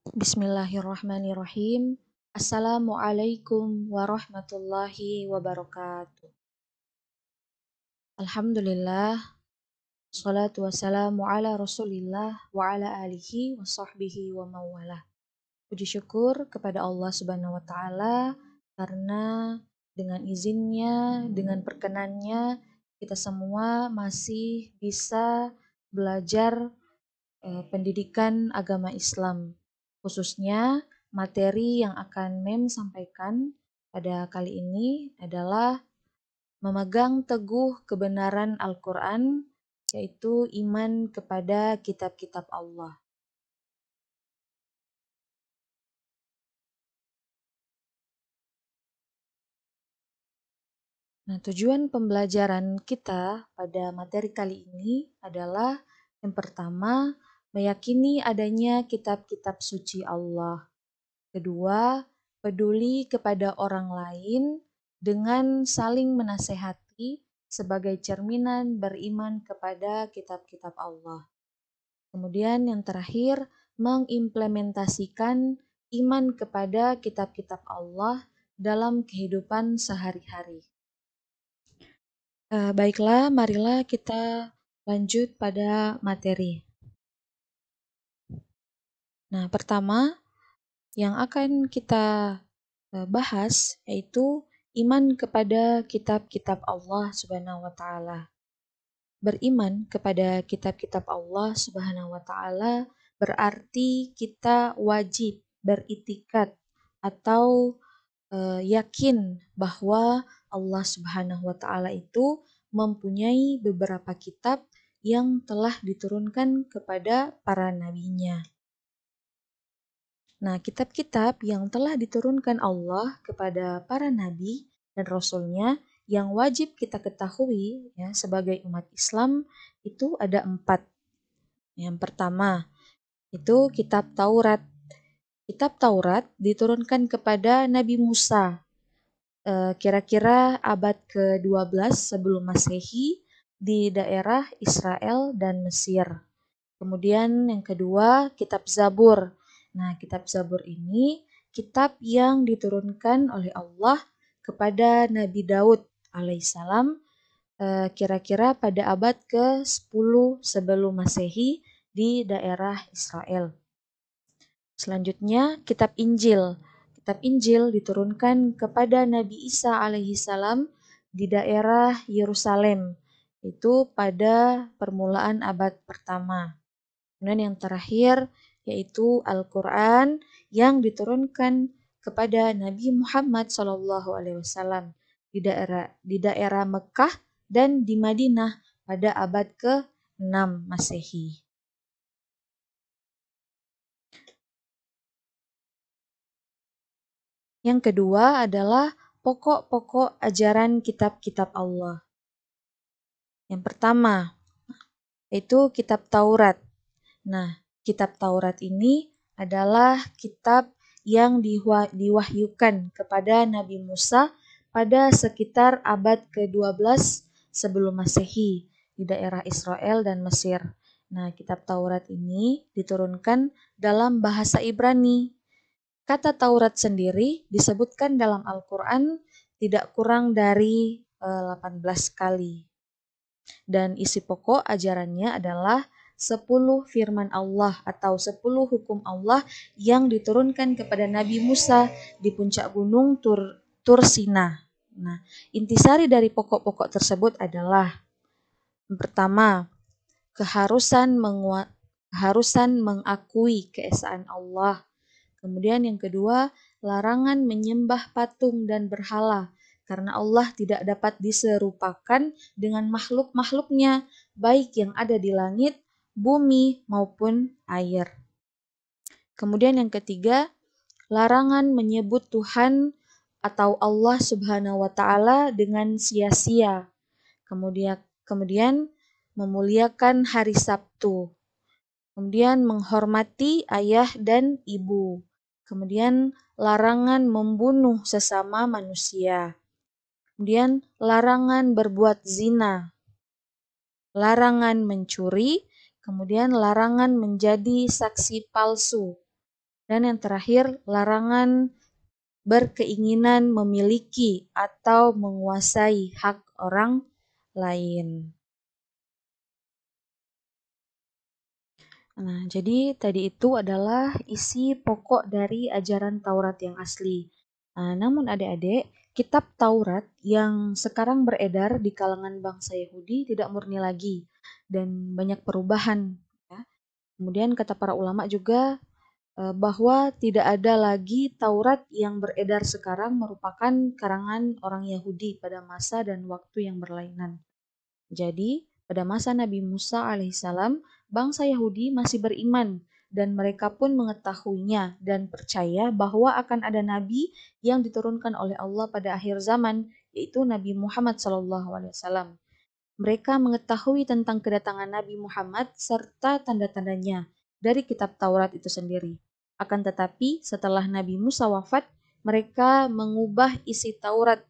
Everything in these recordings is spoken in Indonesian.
Bismillahirrahmanirrahim. Assalamualaikum warahmatullahi wabarakatuh. Alhamdulillah, salatu wassalamu ala rasulillah wa ala alihi wa sahbihi wa mawalah. Puji syukur kepada Allah Subhanahu wa Ta'ala karena dengan izinnya, dengan perkenannya, kita semua masih bisa belajar pendidikan agama Islam. Khususnya materi yang akan Mem sampaikan pada kali ini adalah memegang teguh kebenaran Al-Quran, yaitu iman kepada kitab-kitab Allah. Nah, tujuan pembelajaran kita pada materi kali ini adalah yang pertama, meyakini adanya kitab-kitab suci Allah. Kedua, peduli kepada orang lain dengan saling menasehati sebagai cerminan beriman kepada kitab-kitab Allah. Kemudian yang terakhir, mengimplementasikan iman kepada kitab-kitab Allah dalam kehidupan sehari-hari. Baiklah, marilah kita lanjut pada materi. Nah, pertama yang akan kita bahas yaitu iman kepada kitab-kitab Allah Subhanahu wa Ta'ala. Beriman kepada kitab-kitab Allah Subhanahu wa Ta'ala berarti kita wajib beriktikad atau yakin bahwa Allah Subhanahu wa Ta'ala itu mempunyai beberapa kitab yang telah diturunkan kepada para nabinya. Nah, kitab-kitab yang telah diturunkan Allah kepada para nabi dan rasulnya yang wajib kita ketahui ya sebagai umat Islam itu ada 4. Yang pertama itu kitab Taurat. Kitab Taurat diturunkan kepada Nabi Musa kira-kira abad ke-12 sebelum Masehi di daerah Israel dan Mesir. Kemudian yang kedua, kitab Zabur. Nah, kitab Zabur ini kitab yang diturunkan oleh Allah kepada Nabi Daud alaihissalam kira-kira pada abad ke-10 sebelum Masehi di daerah Israel. Selanjutnya, kitab Injil. Kitab Injil diturunkan kepada Nabi Isa alaihissalam di daerah Yerusalem, itu pada permulaan abad pertama. Kemudian yang terakhir yaitu Al-Quran yang diturunkan kepada Nabi Muhammad SAW di daerah Mekah dan di Madinah pada abad ke-6 Masehi. Yang kedua adalah pokok-pokok ajaran kitab-kitab Allah. Yang pertama, yaitu kitab Taurat. Nah, kitab Taurat ini adalah kitab yang diwahyukan kepada Nabi Musa pada sekitar abad ke-12 sebelum Masehi di daerah Israel dan Mesir. Nah, kitab Taurat ini diturunkan dalam bahasa Ibrani. Kata Taurat sendiri disebutkan dalam Al-Quran tidak kurang dari 18 kali. Dan isi pokok ajarannya adalah 10 firman Allah atau 10 hukum Allah yang diturunkan kepada Nabi Musa di puncak gunung Tur Sina. Nah, intisari dari pokok-pokok tersebut adalah yang pertama, keharusan mengakui keesaan Allah. Kemudian yang kedua, larangan menyembah patung dan berhala karena Allah tidak dapat diserupakan dengan makhluk-makhluknya, baik yang ada di langit, bumi, maupun air. Kemudian yang ketiga, larangan menyebut Tuhan atau Allah Subhanahu wa Ta'ala dengan sia-sia. Kemudian memuliakan hari Sabtu. Kemudian menghormati ayah dan ibu. Kemudian larangan membunuh sesama manusia. Kemudian larangan berbuat zina. Larangan mencuri. Kemudian larangan menjadi saksi palsu. Dan yang terakhir, larangan berkeinginan memiliki atau menguasai hak orang lain. Nah, jadi tadi itu adalah isi pokok dari ajaran Taurat yang asli. Nah, namun adik-adik, kitab Taurat yang sekarang beredar di kalangan bangsa Yahudi tidak murni lagi dan banyak perubahan. Ya. Kemudian kata para ulama juga bahwa tidak ada lagi Taurat yang beredar sekarang merupakan karangan orang Yahudi pada masa dan waktu yang berlainan. Jadi, pada masa Nabi Musa alaihissalam, bangsa Yahudi masih beriman dan mereka pun mengetahuinya dan percaya bahwa akan ada nabi yang diturunkan oleh Allah pada akhir zaman, yaitu Nabi Muhammad SAW. Mereka mengetahui tentang kedatangan Nabi Muhammad serta tanda-tandanya dari kitab Taurat itu sendiri. Akan tetapi, setelah Nabi Musa wafat, mereka mengubah isi Taurat.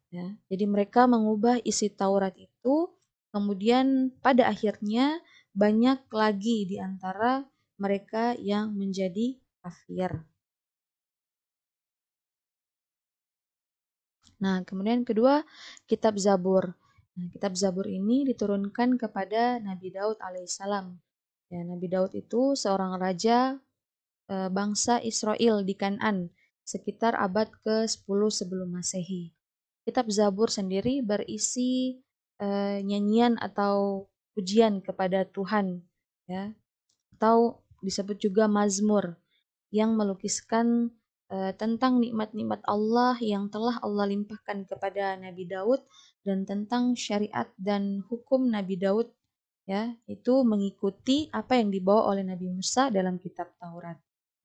Ya. Jadi mereka mengubah isi Taurat itu, kemudian pada akhirnya banyak lagi di antara mereka yang menjadi kafir. Nah, kemudian kedua, kitab Zabur. Nah, kitab Zabur ini diturunkan kepada Nabi Daud alaihissalam. Ya, Nabi Daud itu seorang raja bangsa Israel di Kan'an sekitar abad ke-10 sebelum Masehi. Kitab Zabur sendiri berisi nyanyian atau pujian kepada Tuhan, ya, atau disebut juga Mazmur yang melukiskan tentang nikmat-nikmat Allah yang telah Allah limpahkan kepada Nabi Daud dan tentang syariat dan hukum Nabi Daud, ya, itu mengikuti apa yang dibawa oleh Nabi Musa dalam kitab Taurat.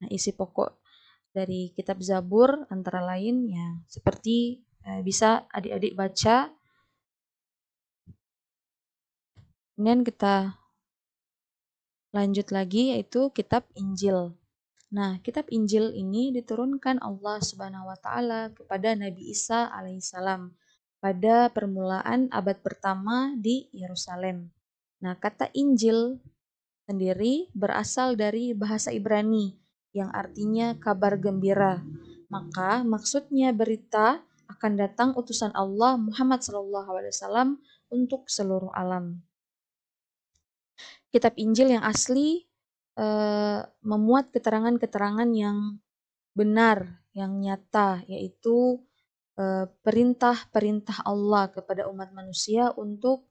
Nah, isi pokok dari kitab Zabur antara lain ya seperti bisa adik-adik baca. Kemudian kita lanjut lagi yaitu kitab Injil. Nah, kitab Injil ini diturunkan Allah Subhanahu wa taala kepada Nabi Isa alaihissalam pada permulaan abad pertama di Yerusalem. Nah, kata Injil sendiri berasal dari bahasa Ibrani yang artinya kabar gembira. Maka maksudnya berita akan datang utusan Allah Muhammad SAW untuk seluruh alam. Kitab Injil yang asli memuat keterangan-keterangan yang benar, yang nyata, yaitu perintah-perintah Allah kepada umat manusia untuk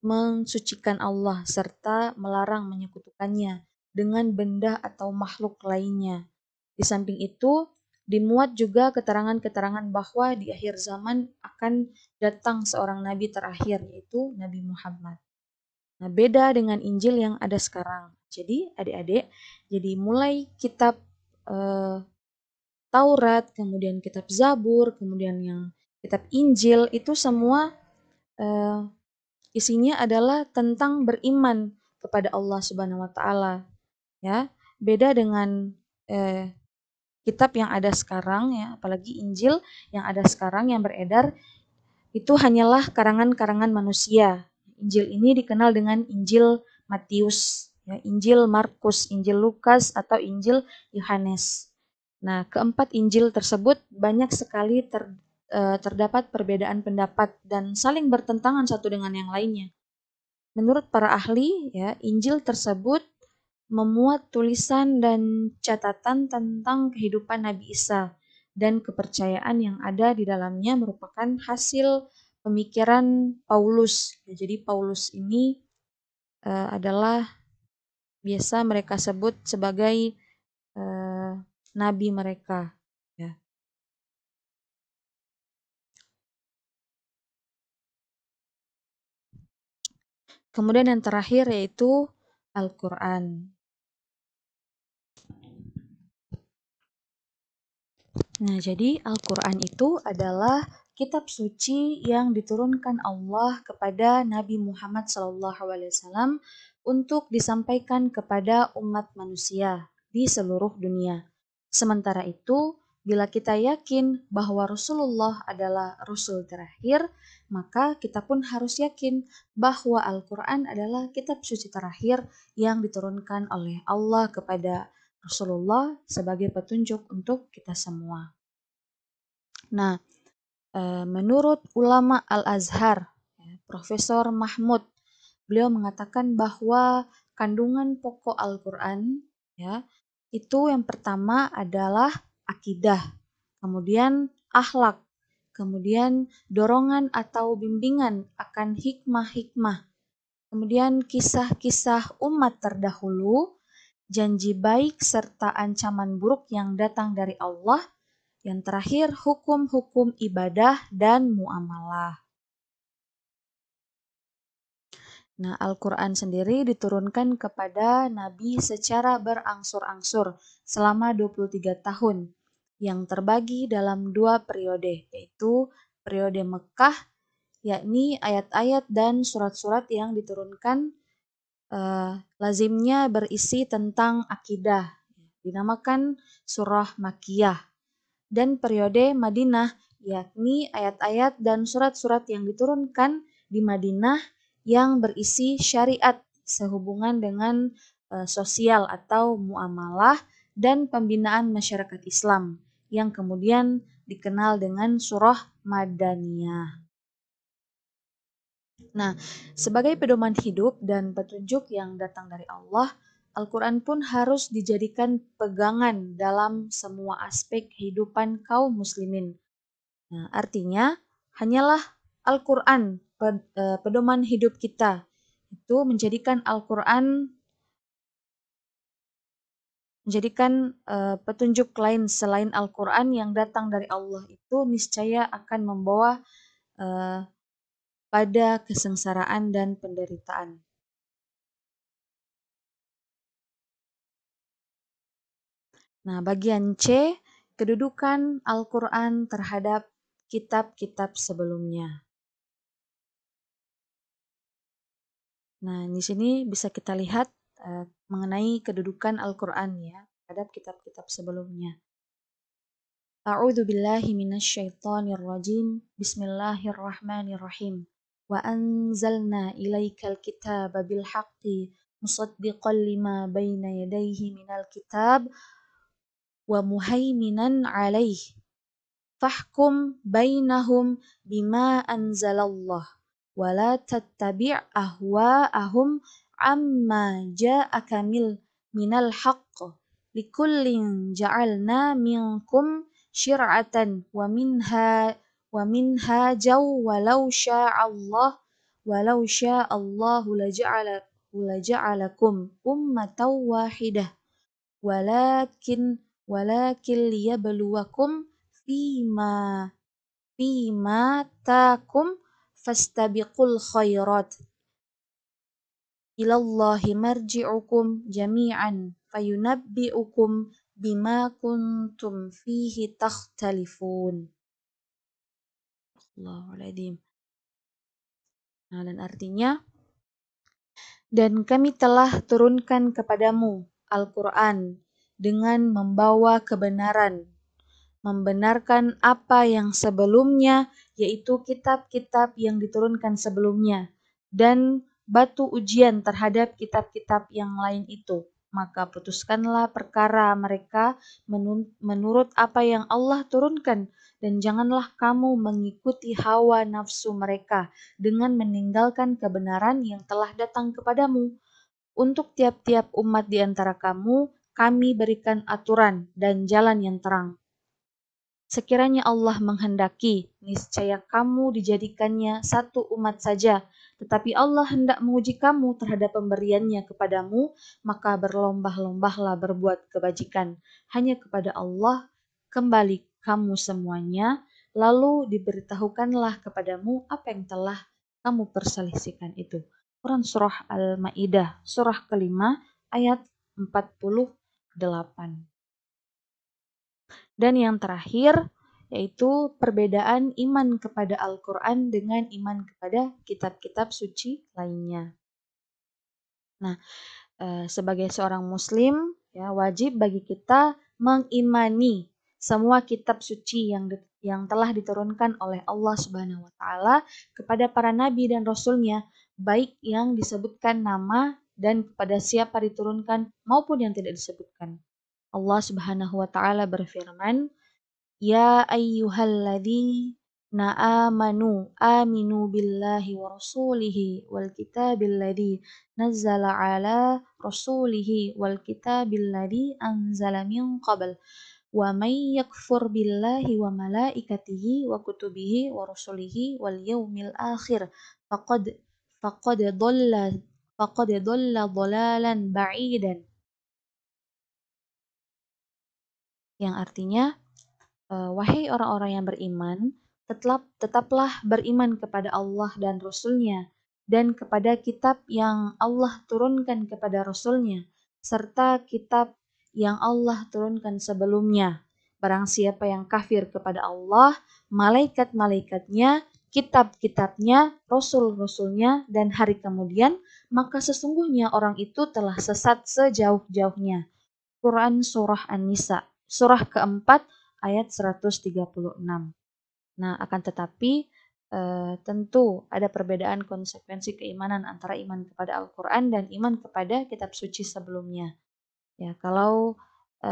mensucikan Allah serta melarang menyekutukannya dengan benda atau makhluk lainnya. Di samping itu, dimuat juga keterangan-keterangan bahwa di akhir zaman akan datang seorang nabi terakhir, yaitu Nabi Muhammad. Nah, beda dengan Injil yang ada sekarang. Jadi, adik-adik, jadi mulai kitab Taurat, kemudian kitab Zabur, kemudian yang kitab Injil, itu semua isinya adalah tentang beriman kepada Allah Subhanahu wa taala, ya. Beda dengan kitab yang ada sekarang, ya, apalagi Injil yang ada sekarang yang beredar itu hanyalah karangan-karangan manusia. Injil ini dikenal dengan Injil Matius, ya, Injil Markus, Injil Lukas atau Injil Yohanes. Nah, keempat Injil tersebut banyak sekali terdapat perbedaan pendapat dan saling bertentangan satu dengan yang lainnya. Menurut para ahli, ya, Injil tersebut memuat tulisan dan catatan tentang kehidupan Nabi Isa dan kepercayaan yang ada di dalamnya merupakan hasil pemikiran Paulus. Ya, jadi Paulus ini adalah biasa mereka sebut sebagai nabi mereka. Ya. Kemudian yang terakhir yaitu Al-Quran. Nah, jadi Al-Quran itu adalah kitab suci yang diturunkan Allah kepada Nabi Muhammad SAW untuk disampaikan kepada umat manusia di seluruh dunia. Sementara itu, bila kita yakin bahwa Rasulullah adalah Rasul terakhir, maka kita pun harus yakin bahwa Al-Quran adalah kitab suci terakhir yang diturunkan oleh Allah kepada Rasulullah sebagai petunjuk untuk kita semua. Nah, menurut ulama Al-Azhar, Profesor Mahmud, beliau mengatakan bahwa kandungan pokok Al-Quran, ya, itu yang pertama adalah akidah, kemudian akhlak, kemudian dorongan atau bimbingan akan hikmah-hikmah, kemudian kisah-kisah umat terdahulu, janji baik serta ancaman buruk yang datang dari Allah, yang terakhir hukum-hukum ibadah dan muamalah. Nah, Al-Quran sendiri diturunkan kepada Nabi secara berangsur-angsur selama 23 tahun yang terbagi dalam 2 periode, yaitu periode Mekah, yakni ayat-ayat dan surat-surat yang diturunkan lazimnya berisi tentang akidah, dinamakan surah Makkiyah, dan periode Madinah, yakni ayat-ayat dan surat-surat yang diturunkan di Madinah yang berisi syariat sehubungan dengan sosial atau muamalah dan pembinaan masyarakat Islam yang kemudian dikenal dengan surah Madaniyah. Nah, sebagai pedoman hidup dan petunjuk yang datang dari Allah, Al-Quran pun harus dijadikan pegangan dalam semua aspek kehidupan kaum muslimin. Nah, artinya hanyalah Al-Quran pedoman hidup kita. Itu menjadikan Al-Quran petunjuk lain selain Al-Quran yang datang dari Allah itu niscaya akan membawa pada kesengsaraan dan penderitaan. Nah, bagian C, kedudukan Al-Quran terhadap kitab-kitab sebelumnya. Nah, di sini bisa kita lihat mengenai kedudukan Al-Quran ya terhadap kitab-kitab sebelumnya. A'udzu billahi minasyaitonir rajim. Bismillahirrahmanirrahim. Wa anzalna ilaikal kitaba bil haqqi musaddiqan lima baina yadayhi minal kitab wa muhaiminan 'alaihi. Fahkum bainahum bima anzalallah wa la tattabi' ahwa'ahum amma ja'aka minal haqq likullin ja'alna minkum syir'atan wa minhajaw walau sya'allahu laja'alakum ummatan wahidah walakin liyabluwakum fima takum fastabiqul khairat ilallahi marji'ukum jami'an fayunabbi'ukum bima kuntum fihi takhtalifun. Allahu'adzim. Nah, dan artinya, dan kami telah turunkan kepadamu Al-Quran dengan membawa kebenaran, membenarkan apa yang sebelumnya, yaitu kitab-kitab yang diturunkan sebelumnya, dan batu ujian terhadap kitab-kitab yang lain itu. Maka putuskanlah perkara mereka menurut apa yang Allah turunkan, dan janganlah kamu mengikuti hawa nafsu mereka dengan meninggalkan kebenaran yang telah datang kepadamu. Untuk tiap-tiap umat di antara kamu, kami berikan aturan dan jalan yang terang. Sekiranya Allah menghendaki, niscaya kamu dijadikannya satu umat saja, tetapi Allah hendak menguji kamu terhadap pemberiannya kepadamu, maka berlomba-lombalah berbuat kebajikan. Hanya kepada Allah kembali kamu semuanya, lalu diberitahukanlah kepadamu apa yang telah kamu perselisihkan itu. Quran Surah Al-Ma'idah, surah kelima, ayat 48. Dan yang terakhir, yaitu perbedaan iman kepada Al-Quran dengan iman kepada kitab-kitab suci lainnya. Nah, sebagai seorang muslim, ya wajib bagi kita mengimani semua kitab suci yang telah diturunkan oleh Allah Subhanahu wa taala kepada para nabi dan rasulnya, baik yang disebutkan nama dan kepada siapa diturunkan maupun yang tidak disebutkan. Allah Subhanahu wa taala berfirman, "Ya ayyuhalladzina aminu billahi wa rasulihi wal kitabil ladzi nazzala ala rasulihi wal kitabil ladzi anzala min qabl wa may yakfur billahi wa malaikatihi wa kutubihi wa rusulihi wal yaumil akhir faqad faqad dhalla faqad dhalla dhalalan ba'idan." Yang artinya, wahai orang-orang yang beriman, tetaplah beriman kepada Allah dan Rasul-Nya, dan kepada kitab yang Allah turunkan kepada Rasul-Nya, serta kitab yang Allah turunkan sebelumnya. Barang siapa yang kafir kepada Allah, malaikat-malaikatnya, kitab-kitabnya, rasul-rasulnya, dan hari kemudian, maka sesungguhnya orang itu telah sesat sejauh-jauhnya. Quran Surah An-Nisa, surah keempat ayat 136. Nah, akan tetapi tentu ada perbedaan konsekuensi keimanan antara iman kepada Al-Quran dan iman kepada kitab suci sebelumnya. Ya, kalau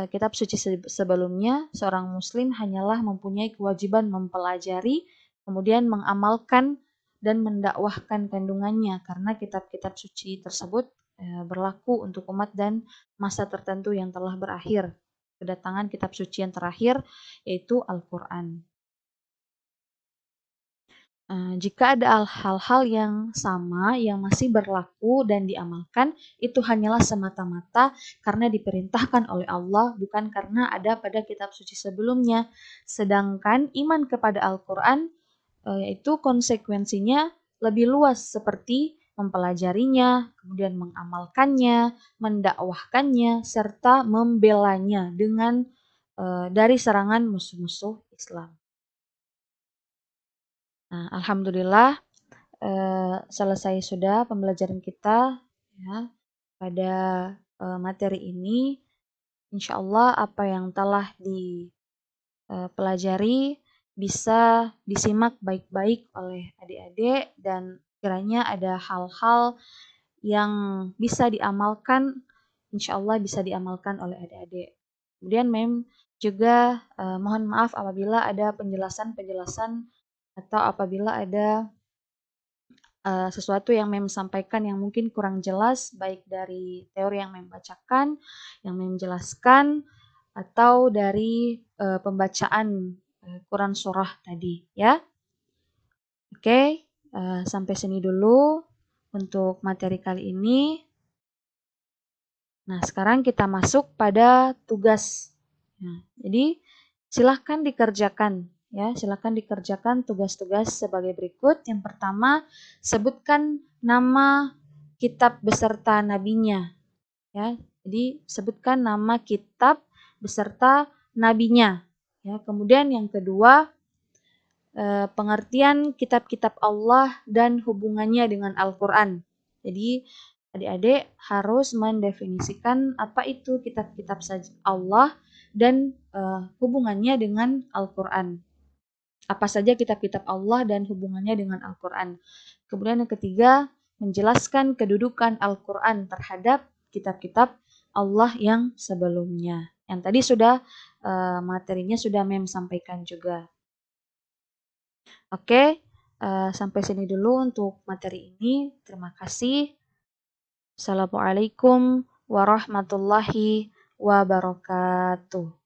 kitab suci sebelumnya, seorang muslim hanyalah mempunyai kewajiban mempelajari, kemudian mengamalkan dan mendakwahkan kandungannya, karena kitab-kitab suci tersebut berlaku untuk umat dan masa tertentu yang telah berakhir. Kedatangan kitab suci yang terakhir yaitu Al-Quran. Jika ada hal-hal yang sama yang masih berlaku dan diamalkan, itu hanyalah semata-mata karena diperintahkan oleh Allah, bukan karena ada pada kitab suci sebelumnya. Sedangkan iman kepada Al-Quran, yaitu konsekuensinya lebih luas, seperti mempelajarinya, kemudian mengamalkannya, mendakwahkannya, serta membelanya dengan dari serangan musuh-musuh Islam. Nah, alhamdulillah selesai sudah pembelajaran kita ya pada materi ini. Insya Allah apa yang telah dipelajari bisa disimak baik-baik oleh adik-adik, dan kiranya ada hal-hal yang bisa diamalkan, insya Allah bisa diamalkan oleh adik-adik. Kemudian juga mohon maaf apabila ada penjelasan-penjelasan atau apabila ada sesuatu yang sampaikan yang mungkin kurang jelas, baik dari teori yang bacakan, yang jelaskan, atau dari pembacaan Quran surah tadi ya. Oke, sampai sini dulu untuk materi kali ini. Nah, sekarang kita masuk pada tugas. Nah, jadi silahkan dikerjakan. Ya, silakan dikerjakan tugas-tugas sebagai berikut. Yang pertama, sebutkan nama kitab beserta nabinya. Ya, jadi sebutkan nama kitab beserta nabinya. Ya, kemudian yang kedua, pengertian kitab-kitab Allah dan hubungannya dengan Al-Quran. Jadi adik-adik harus mendefinisikan apa itu kitab-kitab Allah dan hubungannya dengan Al-Quran. Apa saja kitab-kitab Allah dan hubungannya dengan Al-Quran. Kemudian yang ketiga, menjelaskan kedudukan Al-Quran terhadap kitab-kitab Allah yang sebelumnya. Yang tadi sudah materinya sudah sampaikan juga. Oke, sampai sini dulu untuk materi ini. Terima kasih. Assalamualaikum warahmatullahi wabarakatuh.